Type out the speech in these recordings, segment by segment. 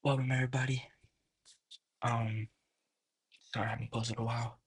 Welcome everybody. Um, Sorry I haven't posted a while.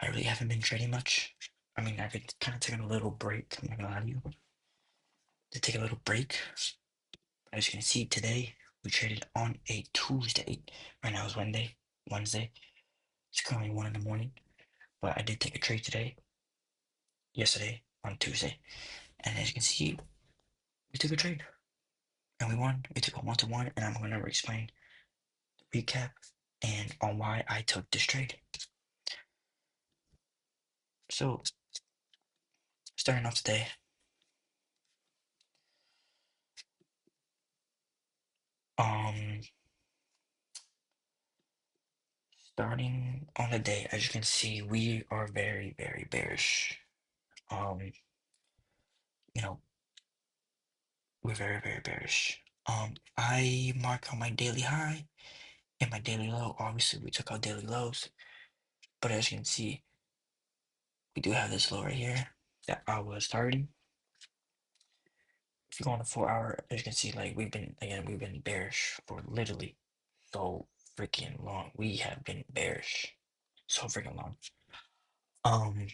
I really haven't been trading much. I mean, I've been kind of taking a little break. I'm not gonna lie to you. To take a little break. As you can see, today we traded on a Tuesday. Right now it's Wednesday. Wednesday. It's currently 1 in the morning. But I did take a trade today. Yesterday on Tuesday, and as you can see, we took a trade and we won. We took a 1-to-1, and I'm gonna explain the recap and on why I took this trade. So starting off today. Um, Starting on the day, as you can see, we are very, very bearish. Um, you know, we're very, very bearish. I mark on my daily high and my daily low. Obviously, we took our daily lows, but as you can see, we do have this low right here that I was targeting. If you go on the 4 hour, as you can see, like we've been bearish for literally so freaking long. We have been bearish so freaking long. Um,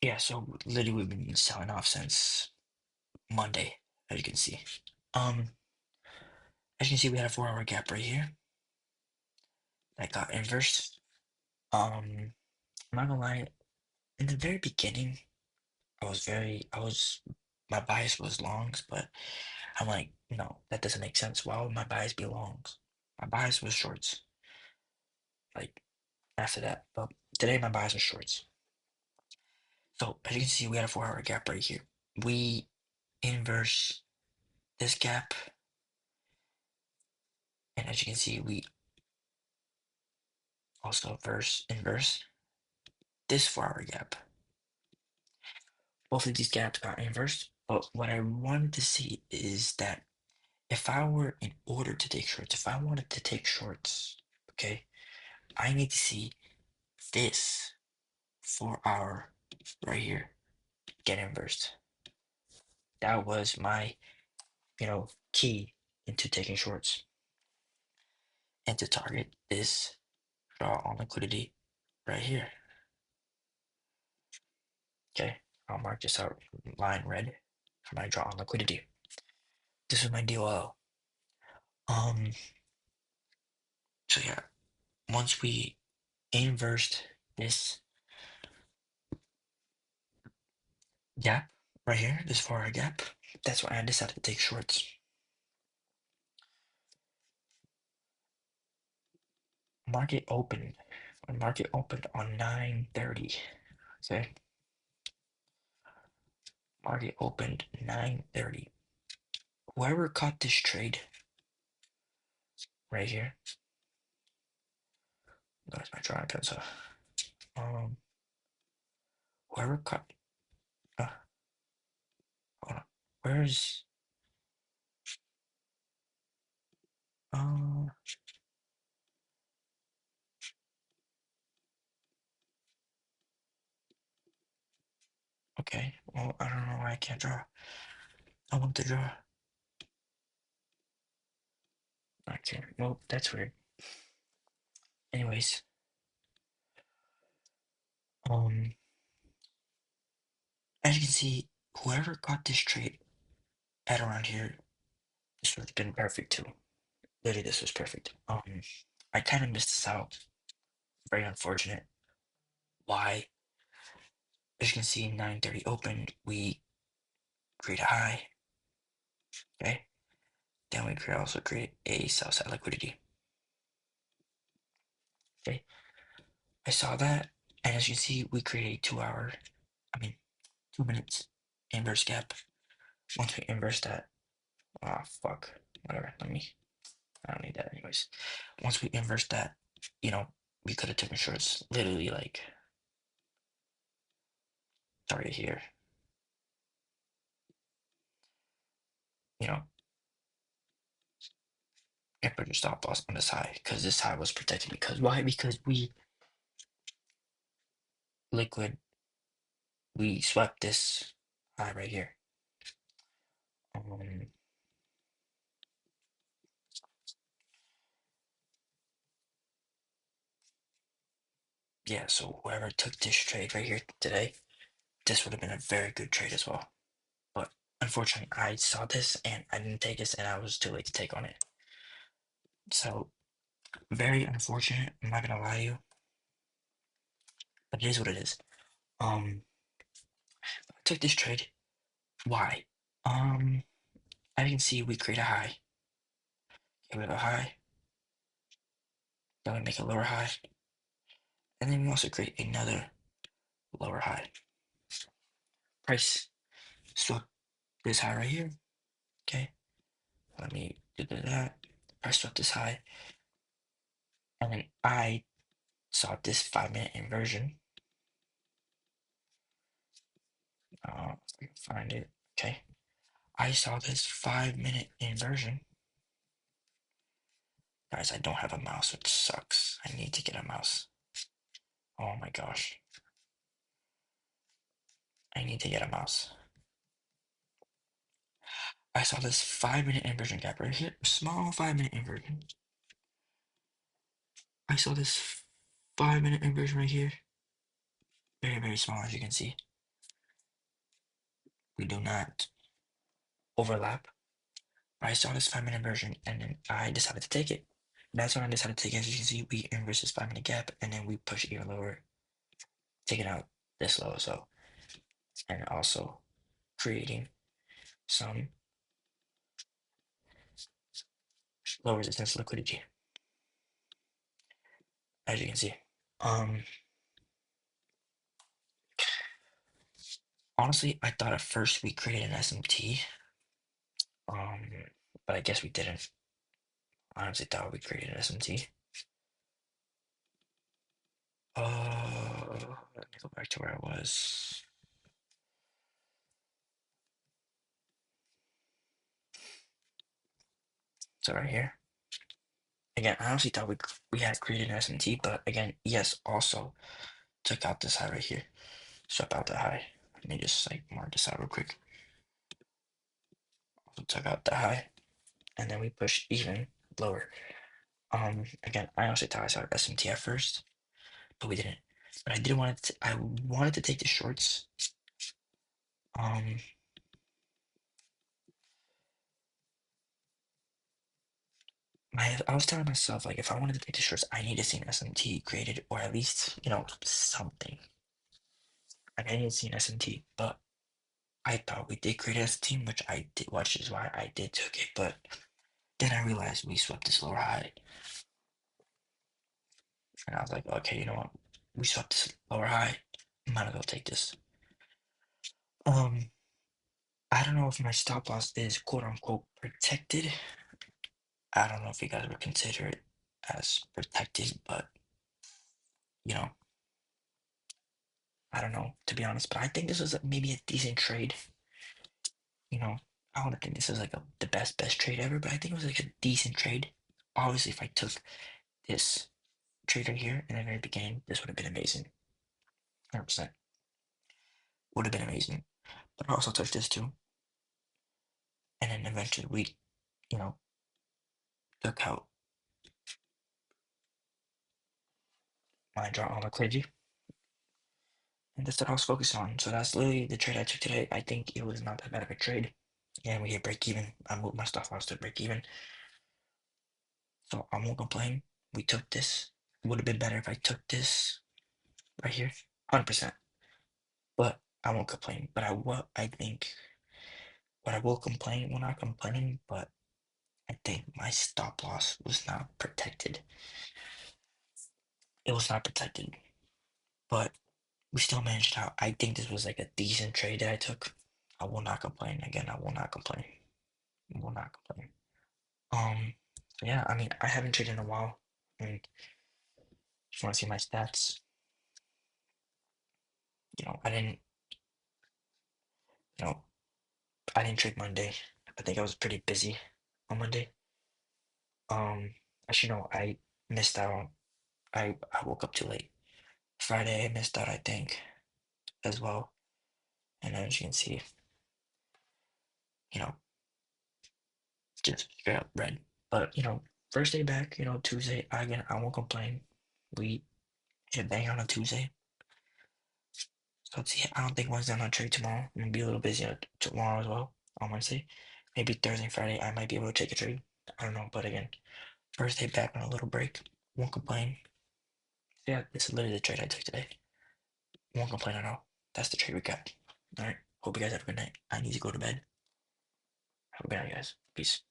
yeah, so literally we've been selling off since Monday, as you can see. Um, as you can see, we had a 4 hour gap right here that got inversed. I'm not gonna lie, in the very beginning, my bias was longs, but I'm like, no, that doesn't make sense. Why would my bias be longs? My bias was shorts, like after that. But today my bias was shorts. So as you can see, we had a 4 hour gap right here. We inverse this gap, and as you can see, we also inverse this 4 hour gap. Both of these gaps got inversed, but what I wanted to see is that if I were in order to take shorts, if I wanted to take shorts, okay, I need to see this 4 hour right here get inversed. That was my, key into taking shorts and to target this draw on liquidity right here. Okay, I'll mark this out line red for my draw on liquidity. This is my DOL. Um, so yeah, once we inversed this gap right here, this 4 hour gap, that's why I decided to take shorts. Market opened. When market opened on 9:30. Okay. Market opened 9:30. Whoever caught this trade right here. There's my drawing pencil. Um Whoever caught hold on. Where's uh okay. Well, I don't know why I can't draw. I want to draw. I can't. Well, that's weird. Anyways, um, as you can see, whoever got this trade at around here, this would have been perfect too. Literally, this was perfect. I kind of missed this out. Very unfortunate. Why? As you can see, 9:30 opened. We create a high. Okay. Then we also create a sell side liquidity. Okay. I saw that, and as you see, we create a 2 hour. I mean, 2 minutes inverse gap. Once we inverse that, fuck, whatever. I don't need that anyways. Once we inverse that, we could have taken shorts. Literally, like, started here. You know, and put your stop loss on this high because this high was protected. Because why? Because liquid we swept this high right here. Um, yeah, so whoever took this trade right here today, this would have been a very good trade as well. But unfortunately, I saw this and I didn't take this, and I was too late to take on it. So very unfortunate. I'm not gonna lie to you, but it is what it is. I took this trade. Why? Um, as you can see, we create a high. Okay, we have a high. Then we make a lower high, and then we also create another lower high. Price swept this high right here. Okay, let me do that. Price swept this high, and then I saw this 5 minute inversion. If I can find it. Okay, I saw this 5 minute inversion. Guys, I don't have a mouse, which sucks. I need to get a mouse. Oh my gosh. I need to get a mouse. I saw this 5 minute inversion gap right here. Small 5 minute inversion. I saw this 5 minute inversion right here. Very, very small, as you can see. We do not overlap. I saw this 5 minute inversion and then I decided to take it. That's when I decided to take it. As you can see, we inverse this 5 minute gap and then we push even lower, taking out this low. So, and also creating some low resistance liquidity, as you can see. Um, Honestly, I thought at first we created an SMT, um, but I guess we didn't. I honestly thought we created an SMT. Let me go back to where I was. So right here. Again, I honestly thought we had created an SMT, but again, yes, also took out this high right here. Swap out the high. Let me just like mark this out real quick. Also took out the high, and then we push even lower. Again, I honestly thought I saw SMT at first, but we didn't. But I did want to. I wanted to take the shorts. Um, I was telling myself like if I wanted to take the shorts, I need to see an SMT created, or at least something. Like I need to see an SMT, but I thought we did create an SMT, which I did, which is why I did took it. But then I realized we swept this lower high, and I was like, okay, you know what? We swept this lower high. Might as well take this. Um, I don't know if my stop loss is quote unquote protected. I don't know if you guys would consider it as protected, but you know, I don't know to be honest. But I think this was maybe a decent trade. I don't think this is like the best trade ever, but I think it was like a decent trade. Obviously, if I took this trade right here in the very beginning, this would have been amazing. 100% would have been amazing. But I also took this too, and then eventually we, you know, took out my draw on liquidity, and that's what I was focused on. So that's literally the trade I took today. I think it was not that bad of a trade, and we hit break even. I moved my stop loss to break even, so I won't complain. We took this. Would have been better if I took this right here, 100%. But I won't complain. But I think what I will complain, well not complaining, but I think my stop loss was not protected. It was not protected, but we still managed it out. I think this was like a decent trade that I took. I will not complain. Again, I will not complain. I will not complain. Um, yeah, I mean, I haven't traded in a while. I mean, if you want to see my stats, I didn't, you know, I didn't trade Monday. I think I was pretty busy on Monday. Um, actually, no, I missed out on. I woke up too late. Friday, I missed out, I think, as well. And as you can see, you know, just straight up red. But first day back, Tuesday, again, I won't complain. We hit bang on a Tuesday. So let's see. I don't think Wednesday I'm not trade tomorrow. I'm gonna be a little busy tomorrow as well on Wednesday. Maybe Thursday and Friday I might be able to take a trade. I don't know, but again, first day back on a little break. Won't complain. Yeah, this is literally the trade I took today. Won't complain at all. That's the trade we got. All right. Hope you guys have a good night. I need to go to bed. Have a good night, guys. Peace.